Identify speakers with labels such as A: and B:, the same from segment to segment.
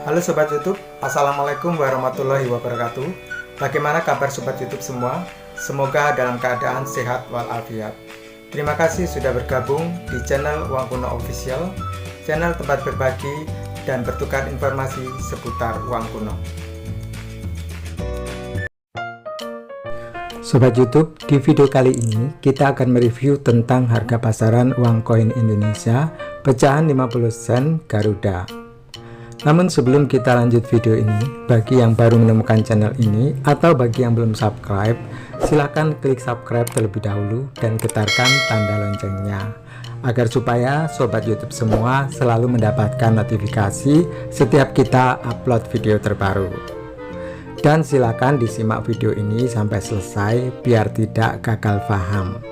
A: Halo Sobat YouTube, Assalamualaikum warahmatullahi wabarakatuh. Bagaimana kabar Sobat YouTube semua? Semoga dalam keadaan sehat walafiat. Terima kasih sudah bergabung di channel Uang Kuno Official, channel tempat berbagi dan bertukar informasi seputar uang kuno. Sobat YouTube, di video kali ini kita akan mereview tentang harga pasaran uang koin Indonesia pecahan 50 sen Garuda. Namun sebelum kita lanjut video ini, bagi yang baru menemukan channel ini atau bagi yang belum subscribe, silahkan klik subscribe terlebih dahulu dan getarkan tanda loncengnya agar supaya Sobat YouTube semua selalu mendapatkan notifikasi setiap kita upload video terbaru. Dan silakan disimak video ini sampai selesai biar tidak gagal paham.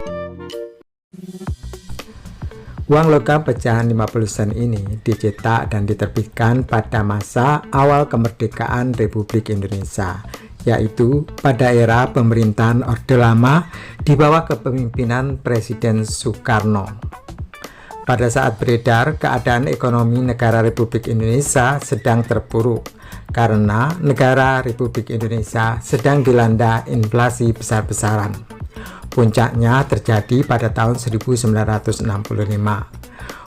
A: Uang logam pecahan 50 sen ini dicetak dan diterbitkan pada masa awal kemerdekaan Republik Indonesia, yaitu pada era pemerintahan Orde Lama di bawah kepemimpinan Presiden Soekarno. Pada saat beredar, keadaan ekonomi negara Republik Indonesia sedang terpuruk karena negara Republik Indonesia sedang dilanda inflasi besar-besaran. Puncaknya terjadi pada tahun 1965.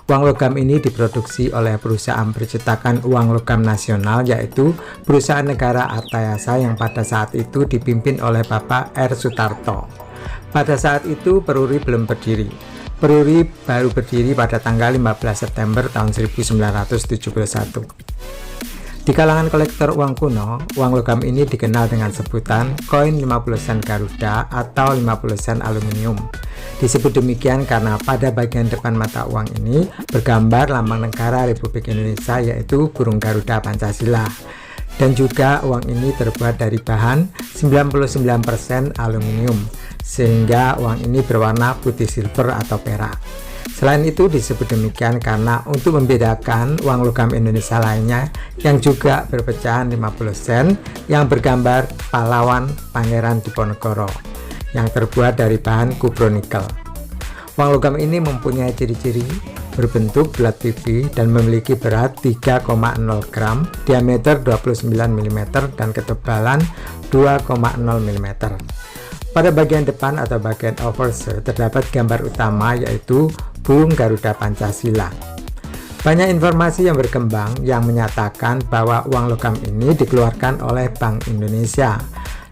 A: Uang logam ini diproduksi oleh perusahaan percetakan uang logam nasional, yaitu perusahaan negara Artayasa yang pada saat itu dipimpin oleh Bapak R. Sutarto. Pada saat itu Peruri belum berdiri. Peruri baru berdiri pada tanggal 15 September tahun 1971. Di kalangan kolektor uang kuno, uang logam ini dikenal dengan sebutan koin 50 sen Garuda atau 50 sen aluminium. Disebut demikian karena pada bagian depan mata uang ini bergambar lambang negara Republik Indonesia, yaitu burung Garuda Pancasila. Dan juga uang ini terbuat dari bahan 99% aluminium, sehingga uang ini berwarna putih silver atau perak. Selain itu disebut demikian karena untuk membedakan uang logam Indonesia lainnya yang juga berpecahan 50 sen yang bergambar pahlawan Pangeran Diponegoro yang terbuat dari bahan kupronikel. Uang logam ini mempunyai ciri-ciri berbentuk bulat pipih dan memiliki berat 3,0 gram, diameter 29 mm dan ketebalan 2,0 mm. Pada bagian depan atau bagian overse terdapat gambar utama, yaitu burung Garuda Pancasila. Banyak informasi yang berkembang yang menyatakan bahwa uang logam ini dikeluarkan oleh Bank Indonesia.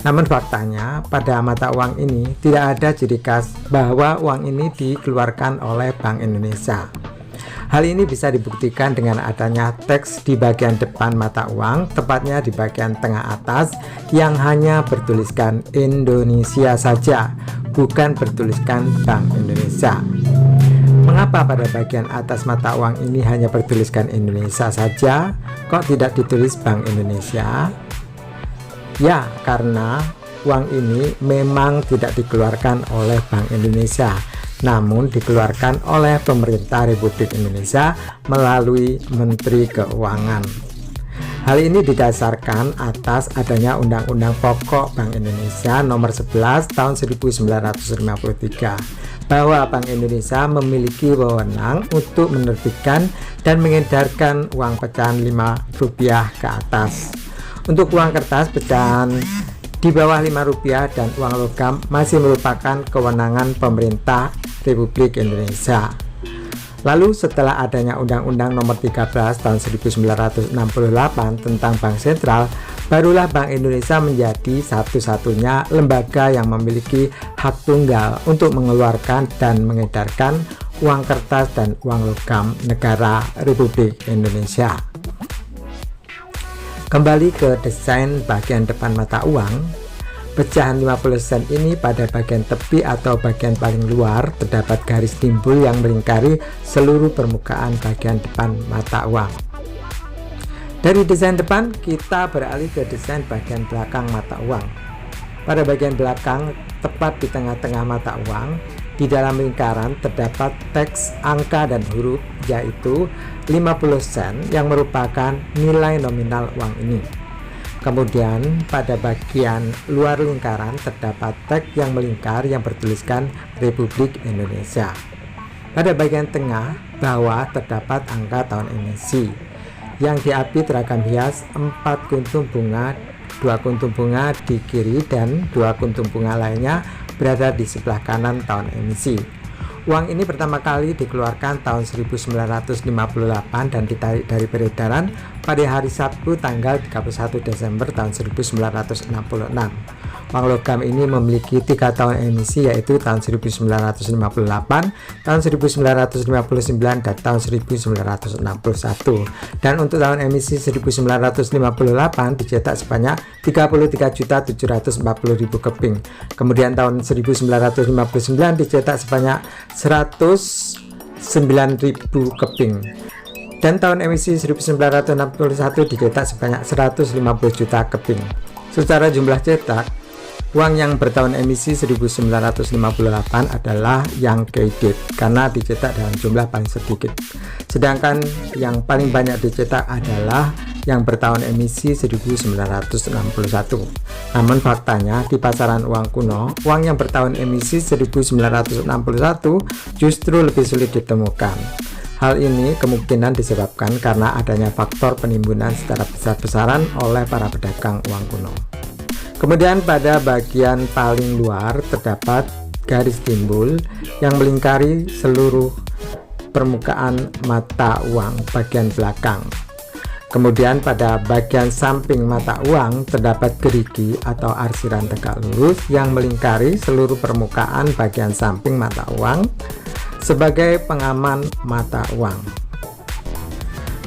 A: Namun faktanya pada mata uang ini tidak ada ciri khas bahwa uang ini dikeluarkan oleh Bank Indonesia. Hal ini bisa dibuktikan dengan adanya teks di bagian depan mata uang, tepatnya di bagian tengah atas, yang hanya bertuliskan Indonesia saja, bukan bertuliskan Bank Indonesia. Mengapa pada bagian atas mata uang ini hanya bertuliskan Indonesia saja, kok tidak ditulis Bank Indonesia? Ya, karena uang ini memang tidak dikeluarkan oleh Bank Indonesia, namun dikeluarkan oleh pemerintah Republik Indonesia melalui Menteri Keuangan. Hal ini didasarkan atas adanya Undang-Undang Pokok Bank Indonesia Nomor 11 Tahun 1953 bahwa Bank Indonesia memiliki wewenang untuk menerbitkan dan mengedarkan uang pecahan Rp5 ke atas. Untuk uang kertas pecahan di bawah Rp5 dan uang logam masih merupakan kewenangan pemerintah Republik Indonesia. Lalu setelah adanya Undang-Undang Nomor 13 Tahun 1968 tentang Bank Sentral, barulah Bank Indonesia menjadi satu-satunya lembaga yang memiliki hak tunggal untuk mengeluarkan dan mengedarkan uang kertas dan uang logam negara Republik Indonesia. Kembali ke desain bagian depan mata uang, pecahan 50 sen ini pada bagian tepi atau bagian paling luar terdapat garis timbul yang melingkari seluruh permukaan bagian depan mata uang. Dari desain depan kita beralih ke desain bagian belakang mata uang. Pada bagian belakang, tepat di tengah-tengah mata uang, di dalam lingkaran terdapat teks angka dan huruf, yaitu 50 sen yang merupakan nilai nominal uang ini. Kemudian pada bagian luar lingkaran terdapat teks yang melingkar yang bertuliskan Republik Indonesia. Pada bagian tengah bawah terdapat angka tahun emisi. yang diapit ragam hias 4 kuntum bunga, 2 kuntum bunga di kiri dan 2 kuntum bunga lainnya berada di sebelah kanan tahun emisi. Uang ini pertama kali dikeluarkan tahun 1958 dan ditarik dari peredaran pada hari Sabtu tanggal 31 Desember tahun 1966. Uang logam ini memiliki 3 tahun emisi, yaitu tahun 1958, tahun 1959, dan tahun 1961. Dan untuk tahun emisi 1958 dicetak sebanyak 33.740.000 keping. Kemudian tahun 1959 dicetak sebanyak 109.000 keping. Dan tahun emisi 1961 dicetak sebanyak 150 juta keping. Secara jumlah cetak, uang yang bertahun emisi 1958 adalah yang kredit karena dicetak dalam jumlah paling sedikit. Sedangkan yang paling banyak dicetak adalah yang bertahun emisi 1961. Namun faktanya di pasaran uang kuno, uang yang bertahun emisi 1961 justru lebih sulit ditemukan. Hal ini kemungkinan disebabkan karena adanya faktor penimbunan secara besar-besaran oleh para pedagang uang kuno. Kemudian pada bagian paling luar terdapat garis timbul yang melingkari seluruh permukaan mata uang bagian belakang. Kemudian pada bagian samping mata uang terdapat gerigi atau arsiran tegak lurus yang melingkari seluruh permukaan bagian samping mata uang sebagai pengaman mata uang.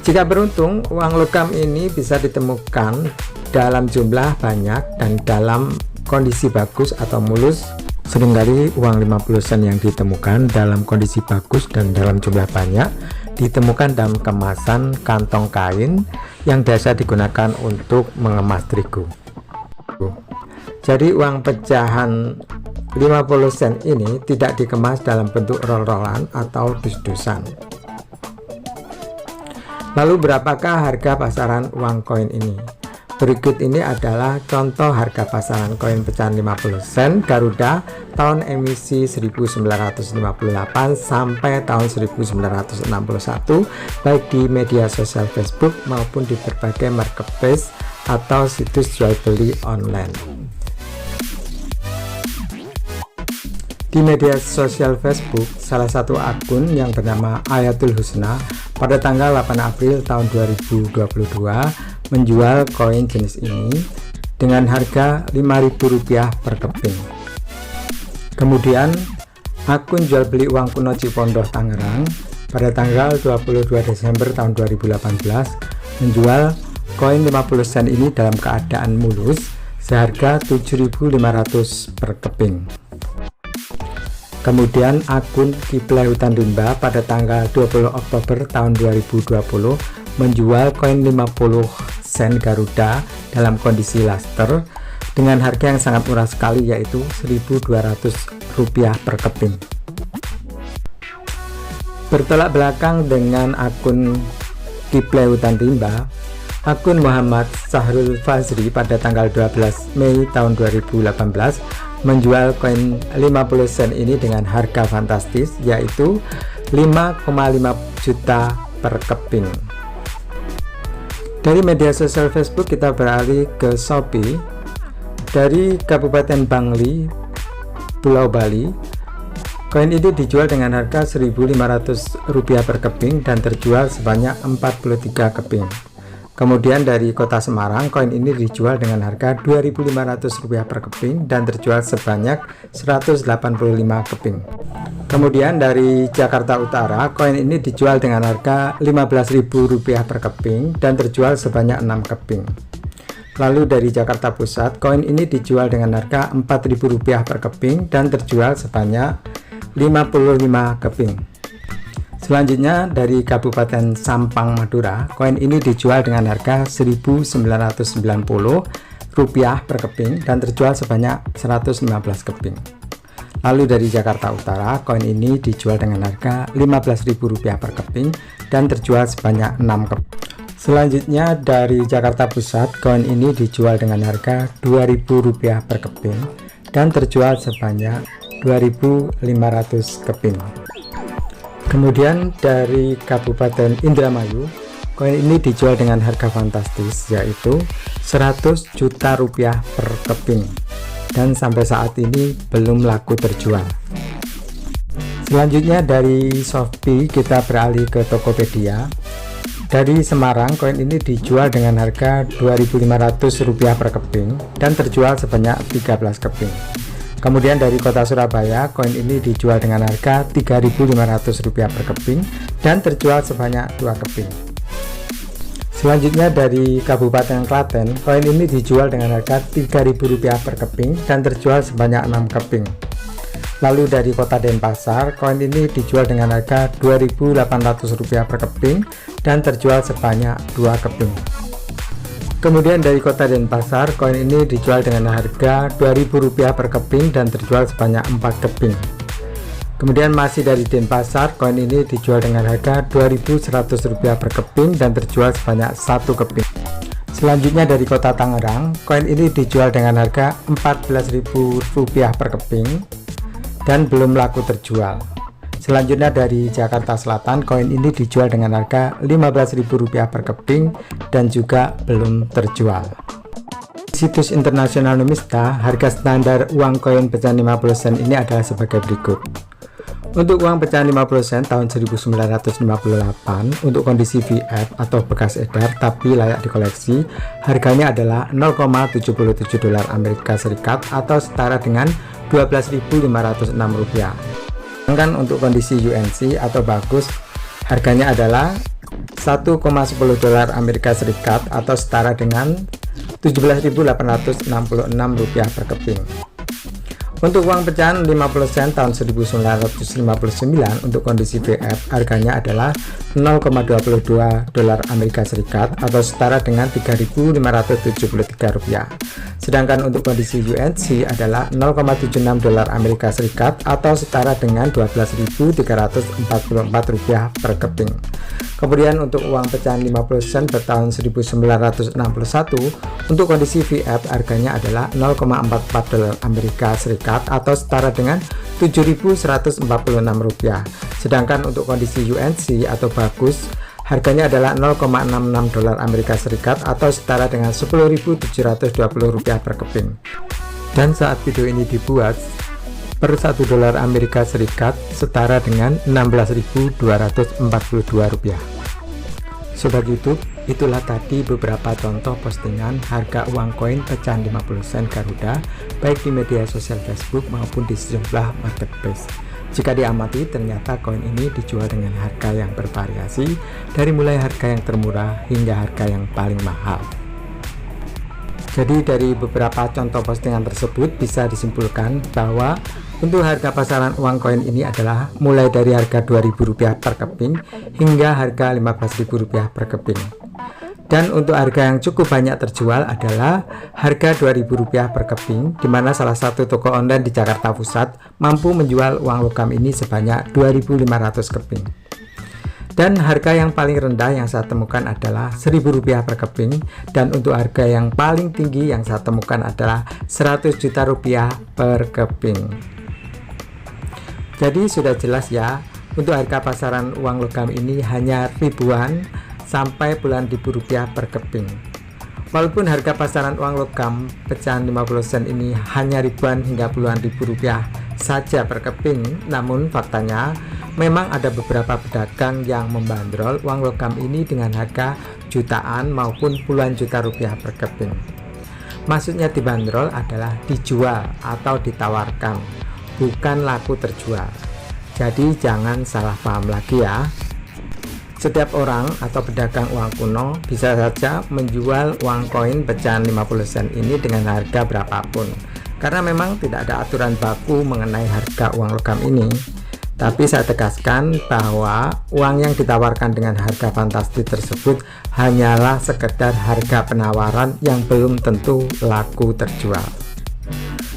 A: Jika beruntung, uang logam ini bisa ditemukan dalam jumlah banyak dan dalam kondisi bagus atau mulus. Seringkali uang 50 sen yang ditemukan dalam kondisi bagus dan dalam jumlah banyak ditemukan dalam kemasan kantong kain yang biasa digunakan untuk mengemas terigu. Jadi uang pecahan 50 sen ini tidak dikemas dalam bentuk roll-rollan atau dus-dusan. Lalu berapakah harga pasaran uang koin ini? Berikut ini adalah contoh harga pasaran koin pecahan 50 sen Garuda tahun emisi 1958 sampai tahun 1961, baik di media sosial Facebook maupun di berbagai marketplace atau situs jual beli online. Di media sosial Facebook, salah satu akun yang bernama Ayatul Husna pada tanggal 8 April tahun 2022 menjual koin jenis ini dengan harga Rp5.000 per keping. Kemudian akun jual beli uang kuno Cipondoh Tangerang pada tanggal 22 Desember tahun 2018 menjual koin 50 sen ini dalam keadaan mulus seharga Rp7.500 per keping. Kemudian akun Kiplai Hutan Rimba pada tanggal 20 Oktober tahun 2020 menjual koin 50 sen Garuda dalam kondisi laster dengan harga yang sangat murah sekali, yaitu Rp1.200 per keping. Bertolak belakang dengan akun Kiplai Hutan Rimba, akun Muhammad Sahrul Fazri pada tanggal 12 Mei tahun 2018 menjual koin 50 sen ini dengan harga fantastis, yaitu 5,5 juta per keping. Dari media sosial Facebook kita beralih ke Shopee. Dari Kabupaten Bangli, Pulau Bali, koin ini dijual dengan harga Rp1.500 per keping dan terjual sebanyak 43 keping. Kemudian dari Kota Semarang, koin ini dijual dengan harga Rp2.500 per keping dan terjual sebanyak 185 keping. Kemudian dari Jakarta Utara, koin ini dijual dengan harga Rp15.000 per keping dan terjual sebanyak 6 keping. Lalu dari Jakarta Pusat, koin ini dijual dengan harga Rp4.000 per keping dan terjual sebanyak 55 keping. Selanjutnya dari Kabupaten Sampang Madura, koin ini dijual dengan harga Rp1.990 per keping dan terjual sebanyak 115 keping. Lalu dari Jakarta Utara, koin ini dijual dengan harga Rp15.000 per keping dan terjual sebanyak 6 keping. Selanjutnya dari Jakarta Pusat, koin ini dijual dengan harga Rp2.000 per keping dan terjual sebanyak 2.500 keping. Kemudian dari Kabupaten Indramayu, Koin ini dijual dengan harga fantastis, yaitu 100 juta rupiah per keping, dan sampai saat ini belum laku terjual. Selanjutnya dari Shopee kita beralih ke Tokopedia. Dari Semarang, koin ini dijual dengan harga Rp2.500 per keping dan terjual sebanyak 13 keping. Kemudian dari Kota Surabaya, koin ini dijual dengan harga Rp3.500 per keping dan terjual sebanyak 2 keping. Selanjutnya dari Kabupaten Klaten, koin ini dijual dengan harga Rp3.000 per keping dan terjual sebanyak 6 keping. Lalu dari Kota Denpasar, koin ini dijual dengan harga Rp2.800 per keping dan terjual sebanyak 2 keping. Kemudian dari Kota Denpasar, koin ini dijual dengan harga Rp2.000 per keping dan terjual sebanyak 4 keping. Kemudian masih dari Denpasar, koin ini dijual dengan harga Rp2.100 per keping dan terjual sebanyak 1 keping. Selanjutnya dari Kota Tangerang, koin ini dijual dengan harga Rp14.000 per keping dan belum laku terjual. Selanjutnya dari Jakarta Selatan, koin ini dijual dengan harga Rp15.000 per keping dan juga belum terjual. Situs internasional Numista, harga standar uang koin pecahan 50 sen ini adalah sebagai berikut. Untuk uang pecahan 50 sen tahun 1958 untuk kondisi VF atau bekas edar tapi layak dikoleksi, harganya adalah $0,77 Amerika Serikat atau setara dengan Rp12.506. Sedangkan untuk kondisi UNC atau bagus, harganya adalah $1,10 Amerika Serikat atau setara dengan Rp17.866 per keping. Untuk uang pecahan 50 sen tahun 1959 untuk kondisi VF, harganya adalah $0,22 Amerika Serikat atau setara dengan Rp3.573. Sedangkan untuk kondisi UNC adalah $0,76 Amerika Serikat atau setara dengan Rp12.344 per keping. Kemudian untuk uang pecahan 50 sen bertahun 1961 untuk kondisi VF, harganya adalah $0,44 Amerika Serikat atau setara dengan Rp7.146. Sedangkan untuk kondisi UNC atau bagus, harganya adalah $0,66 Amerika Serikat atau setara dengan Rp10.720 per keping. Dan saat video ini dibuat, per $1 Amerika Serikat setara dengan Rp16.242. Sobat YouTube, itulah tadi beberapa contoh postingan harga uang koin pecahan 50 sen Garuda baik di media sosial Facebook maupun di sejumlah marketplace. Jika diamati, ternyata koin ini dijual dengan harga yang bervariasi dari mulai harga yang termurah hingga harga yang paling mahal. Jadi dari beberapa contoh postingan tersebut bisa disimpulkan bahwa untuk harga pasaran uang koin ini adalah mulai dari harga Rp2.000 per keping hingga harga Rp15.000 per keping. Dan untuk harga yang cukup banyak terjual adalah harga Rp2.000 per keping, di mana salah satu toko online di Jakarta Pusat mampu menjual uang logam ini sebanyak 2.500 keping. Dan harga yang paling rendah yang saya temukan adalah Rp1.000 per keping, dan untuk harga yang paling tinggi yang saya temukan adalah Rp100 juta per keping. Jadi sudah jelas ya, untuk harga pasaran uang logam ini hanya ribuan sampai puluhan ribu rupiah per keping. Walaupun harga pasaran uang logam pecahan 50 sen ini hanya ribuan hingga puluhan ribu rupiah saja per keping, namun faktanya memang ada beberapa pedagang yang membandrol uang logam ini dengan harga jutaan maupun puluhan juta rupiah per keping. Maksudnya dibanderol adalah dijual atau ditawarkan, bukan laku terjual. Jadi jangan salah paham lagi ya. Setiap orang atau pedagang uang kuno bisa saja menjual uang koin pecahan 50 sen ini dengan harga berapapun, karena memang tidak ada aturan baku mengenai harga uang logam ini. Tapi saya tegaskan bahwa uang yang ditawarkan dengan harga fantastis tersebut hanyalah sekedar harga penawaran yang belum tentu laku terjual.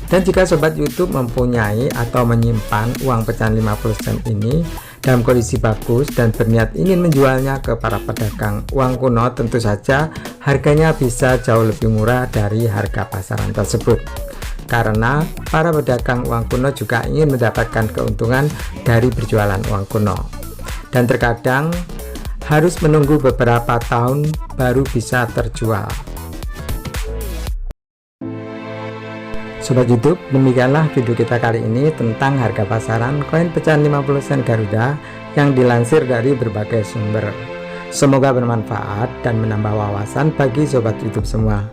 A: Dan jika sobat YouTube mempunyai atau menyimpan uang pecahan 50 sen ini dalam kondisi bagus dan berniat ingin menjualnya ke para pedagang uang kuno, tentu saja harganya bisa jauh lebih murah dari harga pasaran tersebut. Karena para pedagang uang kuno juga ingin mendapatkan keuntungan dari berjualan uang kuno. Dan terkadang harus menunggu beberapa tahun baru bisa terjual. Sobat YouTube, demikianlah video kita kali ini tentang harga pasaran koin pecahan 50 sen Garuda yang dilansir dari berbagai sumber. Semoga bermanfaat dan menambah wawasan bagi sobat YouTube semua.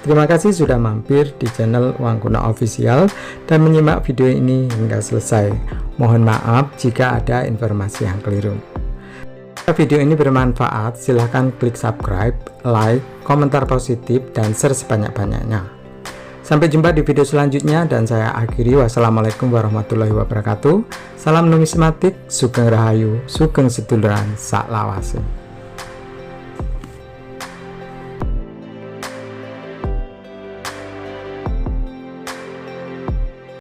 A: Terima kasih sudah mampir di channel Uang Kuno Official dan menyimak video ini hingga selesai. Mohon maaf jika ada informasi yang keliru. Jika video ini bermanfaat, silahkan klik subscribe, like, komentar positif, dan share sebanyak-banyaknya. Sampai jumpa di video selanjutnya dan saya akhiri. Wassalamualaikum warahmatullahi wabarakatuh. Salam numismatik, sugeng rahayu, sugeng seduluran, sak lawase.